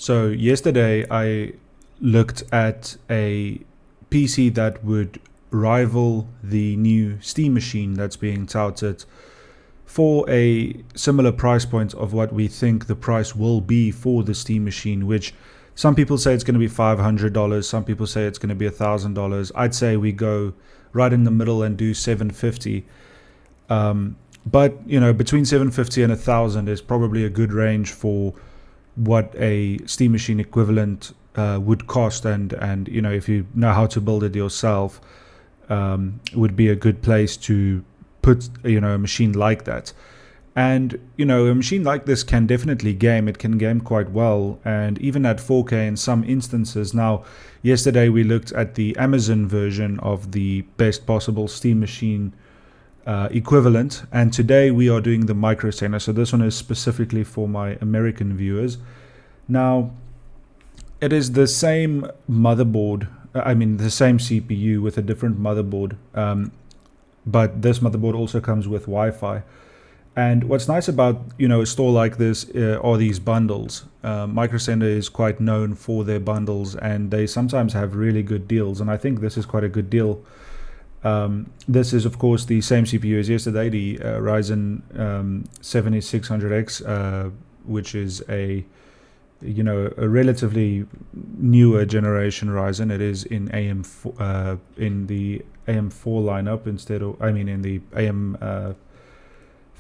So yesterday I looked at a PC that would rival the new Steam machine that's being touted for a similar price point of what we think the price will be for the Steam machine, which some people say it's going to be $500, some people say it's going to be $1,000. I'd say we go right in the middle and do $750. But between $750 and $1,000 is probably a good range for what a Steam machine equivalent would cost, and if you know how to build it yourself, would be a good place to put a machine like that. And a machine like this can definitely game. It can game quite well, and even at 4K in some instances. Now, yesterday we looked at the Amazon version of the best possible Steam machine equivalent, and today we are doing the Micro Center. So this one is specifically for my American viewers. Now, it is the same motherboard, the same CPU with a different motherboard, but this motherboard also comes with Wi-Fi. And what's nice about a store like this are these bundles. Micro Center is quite known for their bundles, and they sometimes have really good deals, and I think this is quite a good deal. This is of course the same CPU as yesterday, the Ryzen 7600X, which is a relatively newer generation Ryzen. It is in in the AM4 lineup instead of, in the AM5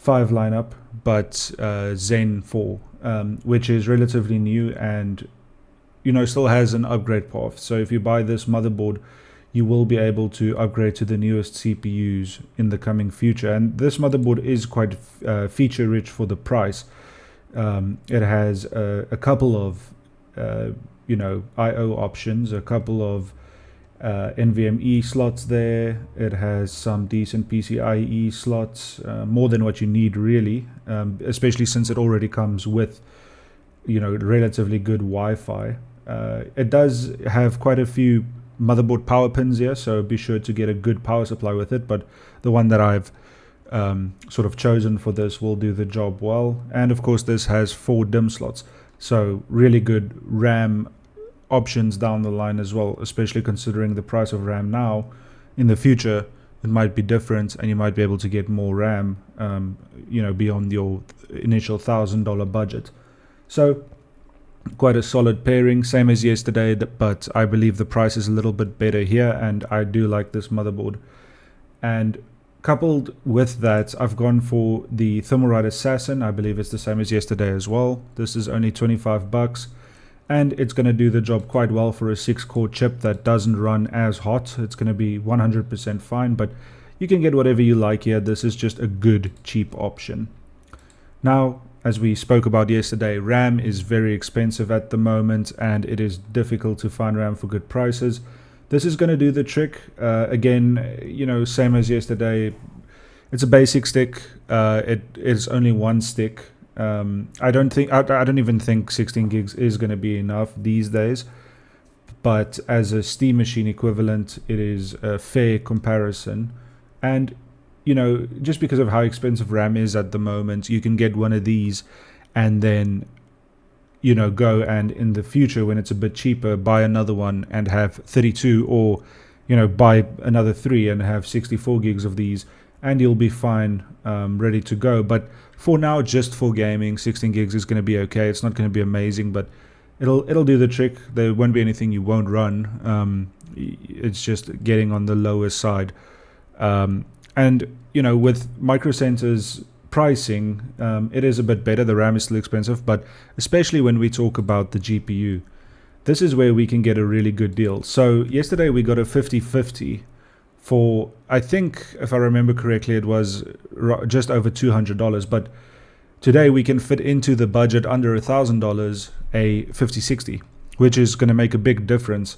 lineup, but Zen 4, which is relatively new and still has an upgrade path. So if you buy this motherboard, you will be able to upgrade to the newest CPUs in the coming future. And this motherboard is quite feature rich for the price. It has a couple of I/O options, a couple of NVMe slots there. It has some decent PCIe slots, more than what you need really, especially since it already comes with relatively good Wi-Fi. It does have quite a few motherboard power pins here, so be sure to get a good power supply with it, but the one that I've sort of chosen for this will do the job well. And of course this has 4 DIMM slots, so really good RAM options down the line as well, especially considering the price of RAM now. In the future it might be different, and you might be able to get more RAM beyond your initial $1,000 budget. So quite a solid pairing, same as yesterday, but I believe the price is a little bit better here, and I do like this motherboard. And coupled with that, I've gone for the Thermalright Assassin. I believe it's the same as yesterday as well. This is only $25, and it's going to do the job quite well for a 6-core chip that doesn't run as hot. It's going to be 100% fine, but you can get whatever you like here. This is just a good, cheap option. Now, as we spoke about yesterday, RAM is very expensive at the moment, and it is difficult to find RAM for good prices. This is going to do the trick. Again, same as yesterday. It's a basic stick. It is only one stick. I don't even think 16 gigs is going to be enough these days. But as a Steam machine equivalent, it is a fair comparison. And just because of how expensive RAM is at the moment, you can get one of these and then go and in the future, when it's a bit cheaper, buy another one and have 32, or buy another 3 and have 64 gigs of these, and you'll be fine, ready to go. But for now, just for gaming, 16 gigs is going to be okay. It's not going to be amazing, but it'll do the trick. There won't be anything you won't run. It's just getting on the lower side. And with Micro Center's pricing, it is a bit better. The RAM is still expensive, but especially when we talk about the GPU, this is where we can get a really good deal. So yesterday we got a 50/50 for, I think, if I remember correctly, it was just over $200, but today we can fit into the budget under $1,000 a 50/60, which is going to make a big difference.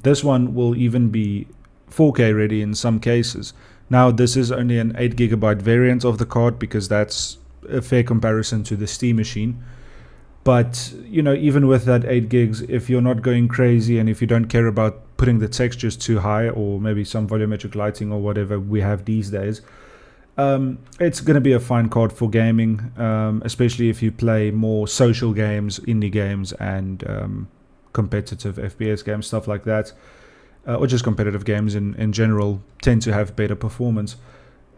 This one will even be 4K ready in some cases. Now, this is only an 8GB variant of the card, because that's a fair comparison to the Steam machine. But even with that 8 gigs, if you're not going crazy and if you don't care about putting the textures too high, or maybe some volumetric lighting or whatever we have these days, It's going to be a fine card for gaming, especially if you play more social games, indie games, and competitive FPS games, stuff like that, or just competitive games in general tend to have better performance.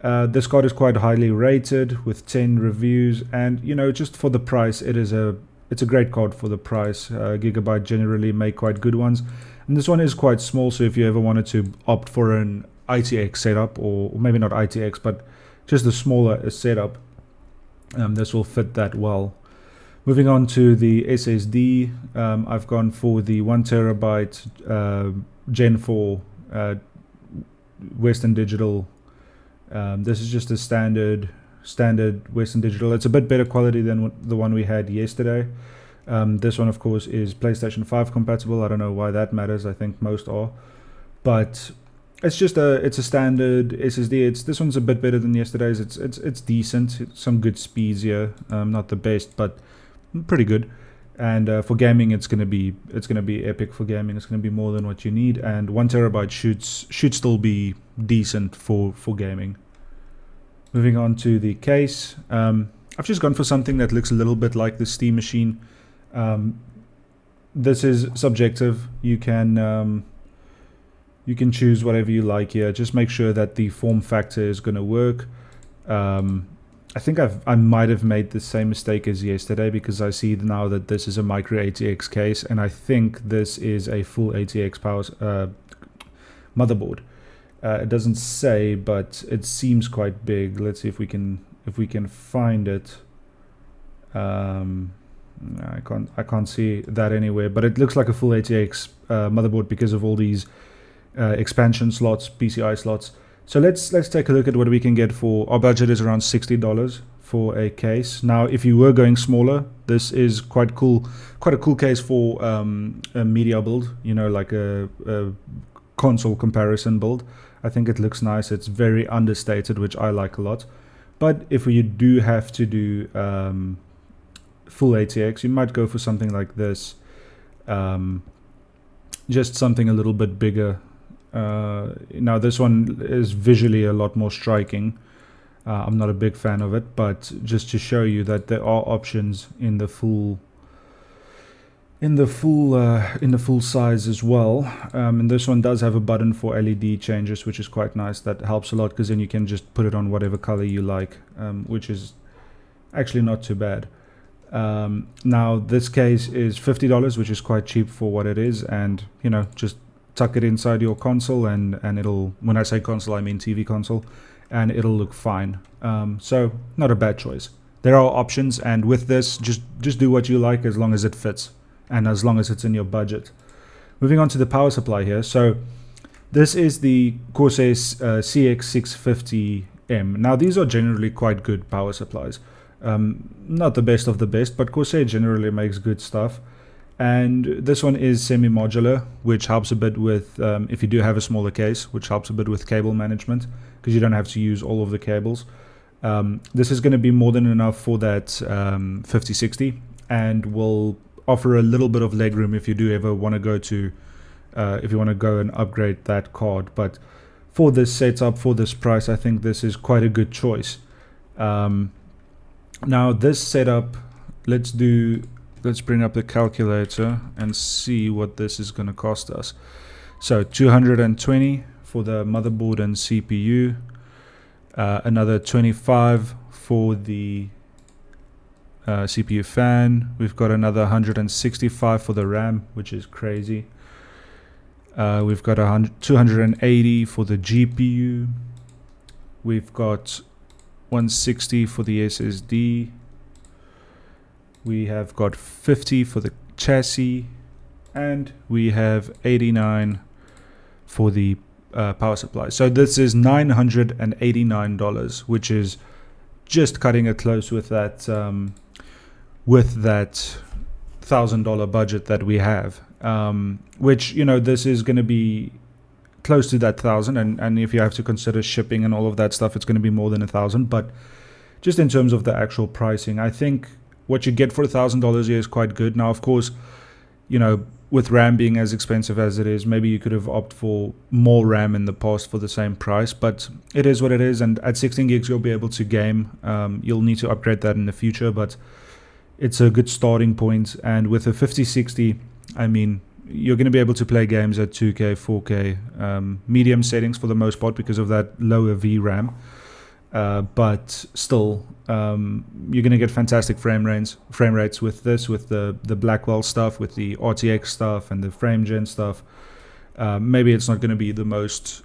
This card is quite highly rated with 10 reviews, and just for the price, it's a great card for the price. Gigabyte generally make quite good ones, and this one is quite small, so if you ever wanted to opt for an ITX setup, or maybe not ITX, but just a smaller setup, this will fit that well. Moving on to the SSD, I've gone for the 1TB Gen 4 Western Digital. This is just a standard Western Digital. It's a bit better quality than the one we had yesterday. This one, of course, is PlayStation 5 compatible. I don't know why that matters. I think most are, but it's a standard SSD. This one's a bit better than yesterday's. It's decent. It's some good speeds here. Not the best, but pretty good. And for gaming, it's gonna be epic for gaming. It's gonna be more than what you need. And 1TB should still be decent for gaming. Moving on to the case, I've just gone for something that looks a little bit like the Steam Machine. This is subjective. You can choose whatever you like here. Just make sure that the form factor is going to work. I think I might have made the same mistake as yesterday, because I see now that this is a micro ATX case, and I think this is a full ATX power motherboard. It doesn't say, but it seems quite big. Let's see if we can find it. I can't see that anywhere, but it looks like a full ATX motherboard because of all these expansion slots, PCI slots. So let's take a look at what we can get for. Our budget is around $60 for a case. Now, if you were going smaller, this is quite a cool case for a media build. Like a console comparison build. I think it looks nice. It's very understated, which I like a lot. But if you do have to do full ATX, you might go for something like this. Just something a little bit bigger. Now this one is visually a lot more striking. I'm not a big fan of it, but just to show you that there are options in the full size as well. And this one does have a button for LED changes, which is quite nice. That helps a lot, because then you can just put it on whatever color you like, which is actually not too bad. Now this case is $50, which is quite cheap for what it is, and just tuck it inside your console, and it'll, when I say console, I mean TV console, and it'll look fine. So not a bad choice. There are options, and with this, just do what you like, as long as it fits and as long as it's in your budget. Moving on to the power supply here. So this is the Corsair CX650M. Now these are generally quite good power supplies. Not the best of the best, but Corsair generally makes good stuff. And this one is semi-modular, which helps a bit with, if you do have a smaller case, which helps a bit with cable management, because you don't have to use all of the cables. This is going to be more than enough for that 5060, and will offer a little bit of legroom if you do ever want to go to, if you want to go and upgrade that card. But for this setup, for this price, I think this is quite a good choice. Now this setup, let's bring up the calculator and see what this is going to cost us. So 220 for the motherboard and CPU, another 25 for the CPU fan. We've got another 165 for the RAM, which is crazy. We've got 280 for the GPU. We've got 160 for the SSD. We have got 50 for the chassis, and we have 89 for the power supply. So this is $989, which is just cutting it close with that $1,000 budget that we have. Which, this is going to be close to that 1,000, and if you have to consider shipping and all of that stuff, it's going to be more than 1,000. But just in terms of the actual pricing, I think what you get for $1,000 here is quite good. Now, of course, with RAM being as expensive as it is, maybe you could have opted for more RAM in the past for the same price, but it is what it is. And at 16 gigs, you'll be able to game. You'll need to upgrade that in the future, but it's a good starting point. And with a 5060, I mean, you're going to be able to play games at 2K, 4K, medium settings for the most part because of that lower VRAM. But still, you're going to get fantastic frame rates with this, with the Blackwell stuff, with the RTX stuff, and the frame gen stuff. Maybe it's not going to be the most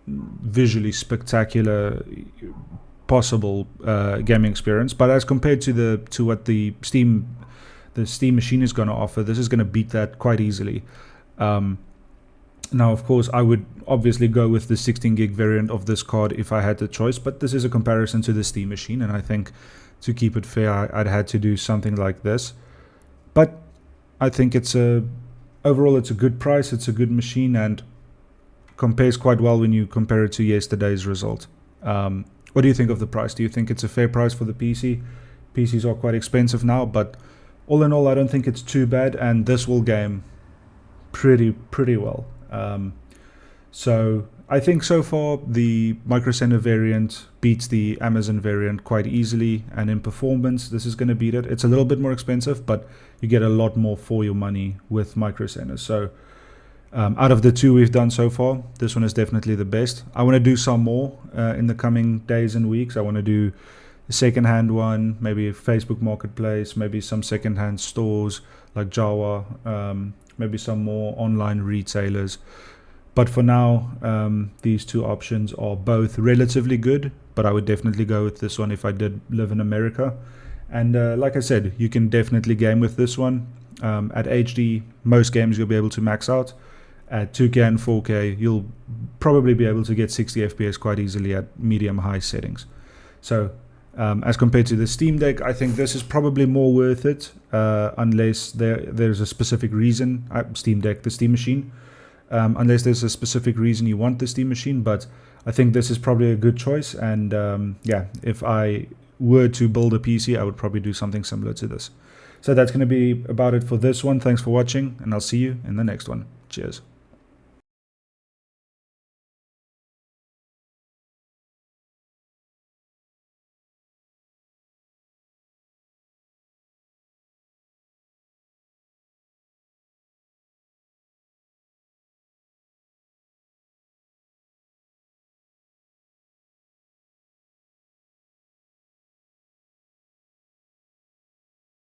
visually spectacular possible gaming experience, but as compared to what the Steam machine is going to offer, this is going to beat that quite easily. Now, of course, I would obviously go with the 16 gig variant of this card if I had the choice, but this is a comparison to the Steam machine, and I think to keep it fair, I'd had to do something like this. But I think overall it's a good price, it's a good machine, and compares quite well when you compare it to yesterday's result. What do you think of the price? Do you think it's a fair price for the PC? PCs are quite expensive now, but all in all, I don't think it's too bad, and this will game pretty well. So I think so far the Micro Center variant beats the Amazon variant quite easily, and in performance this is going to beat it. It's a little bit more expensive, but you get a lot more for your money with Micro Center. So out of the two we've done so far, this one is definitely the best. I want to do some more in the coming days and weeks. I want to do a second-hand one, maybe a Facebook Marketplace, maybe some second-hand stores like Java, maybe some more online retailers. But for now, these two options are both relatively good, but I would definitely go with this one if I did live in America. And like I said, you can definitely game with this one. At HD, most games you'll be able to max out. At 2K and 4K, you'll probably be able to get 60 FPS quite easily at medium-high settings. So as compared to the Steam Deck, I think this is probably more worth it, unless there's a specific reason. Steam Deck, the Steam machine. Unless there's a specific reason you want the Steam machine, but I think this is probably a good choice. And yeah, if I were to build a PC, I would probably do something similar to this. So that's going to be about it for this one. Thanks for watching, and I'll see you in the next one. Cheers.